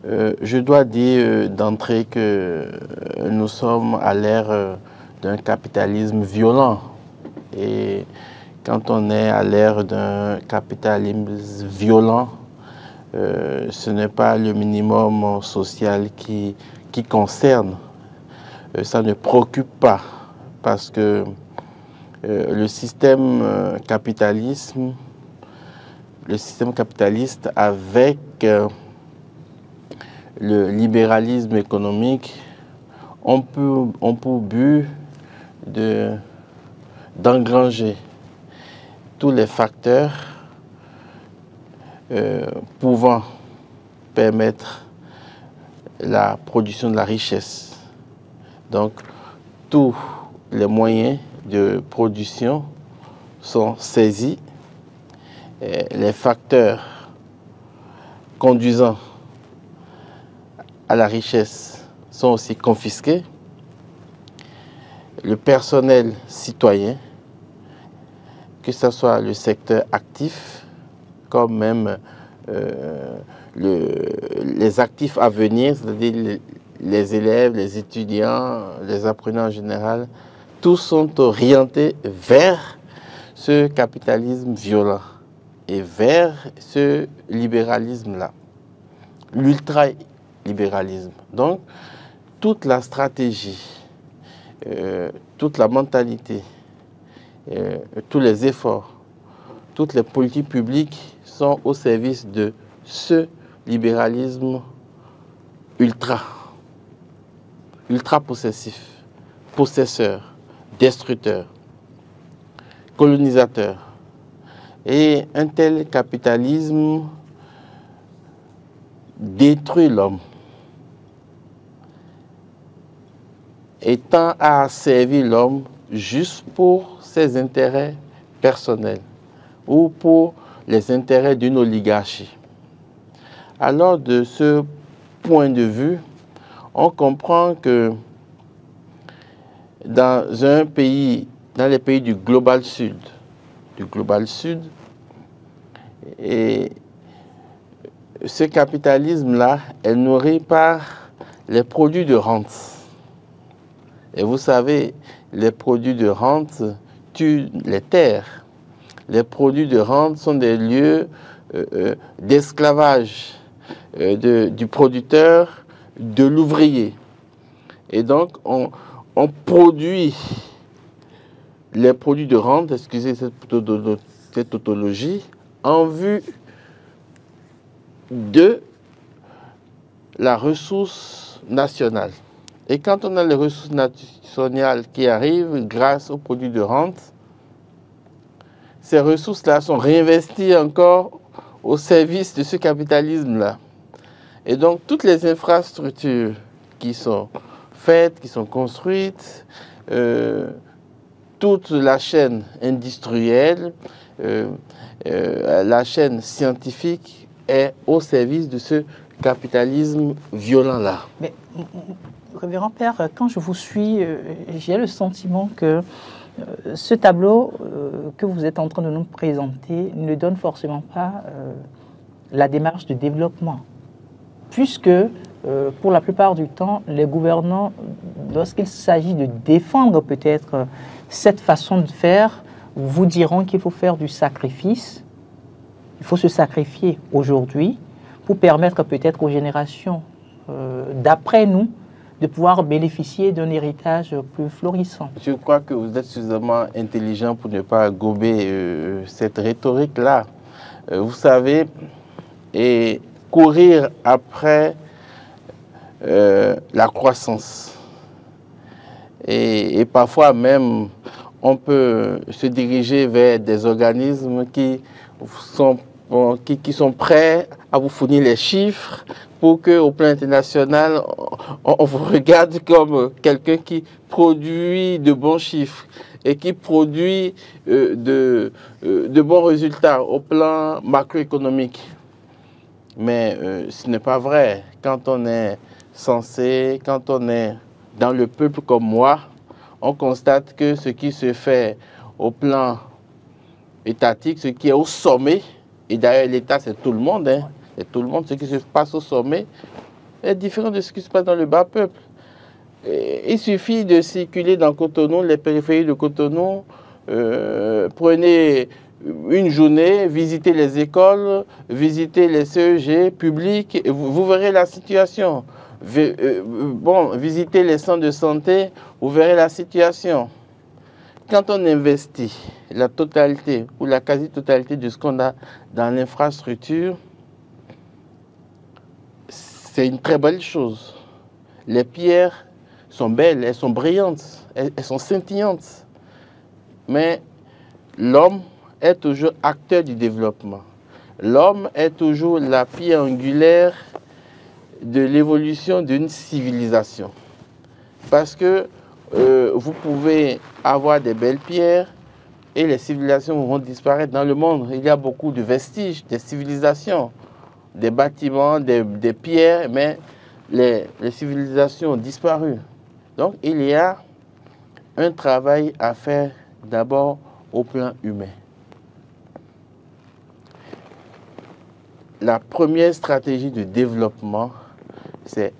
Je dois dire d'entrée que nous sommes à l'ère d'un capitalisme violent. Et quand on est à l'ère d'un capitalisme violent, ce n'est pas le minimum social qui concerne. Ça ne préoccupe pas parce que le système capitaliste avec le libéralisme économique ont pour but d'engranger tous les facteurs pouvant permettre la production de la richesse. Donc, tous les moyens de production sont saisis. Les facteurs conduisant à la richesse sont aussi confisqués. Le personnel citoyen, que ce soit le secteur actif, comme même les actifs à venir, c'est-à-dire les élèves, les étudiants, les apprenants en général, tous sont orientés vers ce capitalisme violent et vers ce libéralisme-là, l'ultra-libéralisme. Donc, toute la stratégie, toute la mentalité, tous les efforts, toutes les politiques publiques sont au service de ce libéralisme ultra-possessif, possesseur, destructeur, colonisateur. Et un tel capitalisme détruit l'homme et tend à servir l'homme juste pour ses intérêts personnels ou pour les intérêts d'une oligarchie. Alors, de ce point de vue, on comprend que dans les pays du Global Sud, et ce capitalisme-là est nourri par les produits de rente. Et vous savez, les produits de rente tuent les terres. Les produits de rente sont des lieux d'esclavage du producteur, de l'ouvrier. Et donc, on produit les produits de rente, excusez cette tautologie, en vue de la ressource nationale. Et quand on a les ressources nationales qui arrivent grâce aux produits de rente, ces ressources-là sont réinvesties encore au service de ce capitalisme-là. Et donc, toutes les infrastructures qui sont faites, qui sont construites, toute la chaîne industrielle, la chaîne scientifique est au service de ce capitalisme violent-là. Mais, révérend Père, quand je vous suis, j'ai le sentiment que ce tableau que vous êtes en train de nous présenter ne donne forcément pas la démarche de développement, puisque pour la plupart du temps, les gouvernants, lorsqu'il s'agit de défendre peut-être cette façon de faire, vous diront qu'il faut faire du sacrifice, il faut se sacrifier aujourd'hui pour permettre peut-être aux générations d'après nous de pouvoir bénéficier d'un héritage plus florissant. Je crois que vous êtes suffisamment intelligent pour ne pas gober cette rhétorique-là. Vous savez, et courir après la croissance. Et parfois même, on peut se diriger vers des organismes qui sont prêts à vous fournir les chiffres pour qu'au plan international, on vous regarde comme quelqu'un qui produit de bons chiffres et qui produit de bons résultats au plan macroéconomique. Mais ce n'est pas vrai. Quand on est quand on est dans le peuple comme moi, on constate que ce qui se fait au plan étatique, ce qui est au sommet, et d'ailleurs l'État c'est tout le monde, c'est tout le monde, ce qui se passe au sommet, est différent de ce qui se passe dans le bas peuple. Il suffit de circuler dans Cotonou, les périphéries de Cotonou, prenez une journée, visitez les écoles, visitez les CEG publics, et vous verrez la situation. Visitez les centres de santé, vous verrez la situation. Quand on investit la totalité ou la quasi-totalité de ce qu'on a dans l'infrastructure, c'est une très belle chose. Les pierres sont belles, elles sont brillantes, elles sont scintillantes. Mais l'homme est toujours acteur du développement. L'homme est toujours la pierre angulaire de l'évolution d'une civilisation. Parce que vous pouvez avoir des belles pierres et les civilisations vont disparaître dans le monde. Il y a beaucoup de vestiges des civilisations, des bâtiments, des pierres, mais les civilisations ont disparu. Donc il y a un travail à faire d'abord au plan humain. La première stratégie de développement, c'est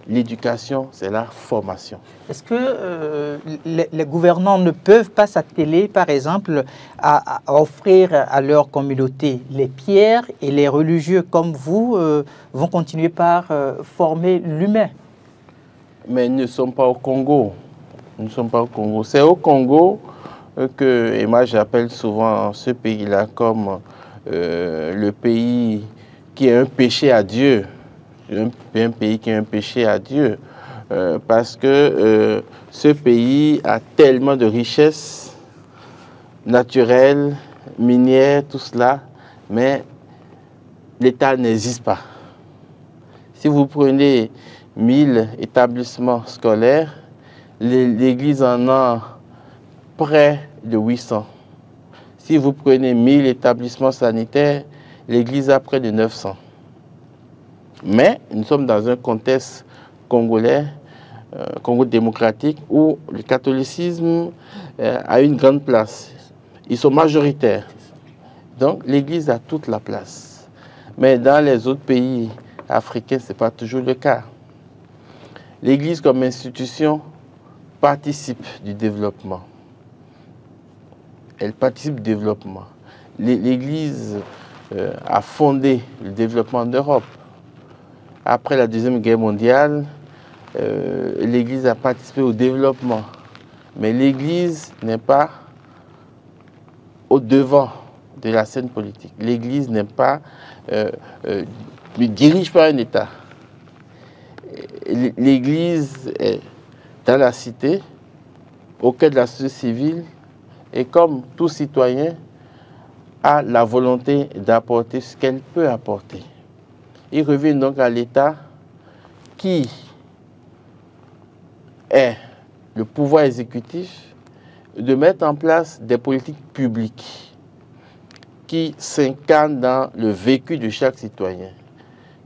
l'éducation, c'est la formation. Est-ce que les gouvernants ne peuvent pas s'atteler, par exemple, à offrir à leur communauté les pierres et les religieux comme vous vont continuer par former l'humain? Mais nous ne sommes pas au Congo. Nous ne sommes pas au Congo. C'est au Congo que, et moi j'appelle souvent ce pays-là comme le pays qui est un péché à Dieu. Un pays qui est un péché à Dieu. Parce que ce pays a tellement de richesses naturelles, minières, tout cela, mais l'État n'existe pas. Si vous prenez 1000 établissements scolaires, l'Église en a près de 800. Si vous prenez 1000 établissements sanitaires, l'Église a près de 900. Mais nous sommes dans un contexte congolais, Congo démocratique, où le catholicisme a une grande place. Ils sont majoritaires. Donc l'Église a toute la place. Mais dans les autres pays africains, ce n'est pas toujours le cas. L'Église comme institution participe du développement. Elle participe du développement. L'Église a fondé le développement d'Europe. Après la Deuxième Guerre mondiale, l'Église a participé au développement. Mais l'Église n'est pas au devant de la scène politique. L'Église n'est pas, ne dirige pas un État. L'Église est dans la cité, au cœur de la société civile, et comme tout citoyen, a la volonté d'apporter ce qu'elle peut apporter. Il revient donc à l'État qui est le pouvoir exécutif de mettre en place des politiques publiques qui s'incarnent dans le vécu de chaque citoyen,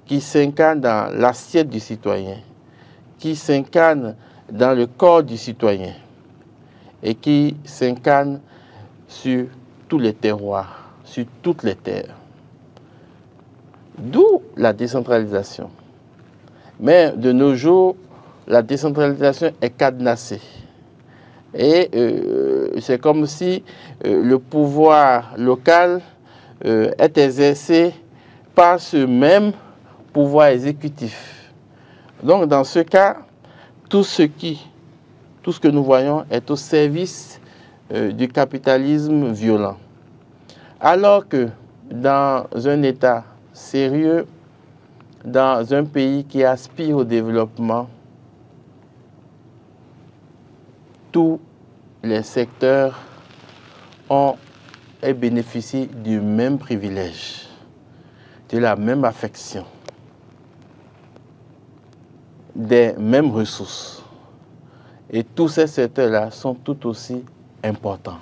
qui s'incarnent dans l'assiette du citoyen, qui s'incarnent dans le corps du citoyen et qui s'incarnent sur tous les terroirs, sur toutes les terres. D'où la décentralisation. Mais de nos jours, la décentralisation est cadenassée. Et c'est comme si le pouvoir local est exercé par ce même pouvoir exécutif. Donc dans ce cas, tout ce que nous voyons est au service du capitalisme violent. Alors que dans un État sérieux, dans un pays qui aspire au développement, tous les secteurs ont et bénéficient du même privilège, de la même affection, des mêmes ressources. Et tous ces secteurs-là sont tout aussi importants.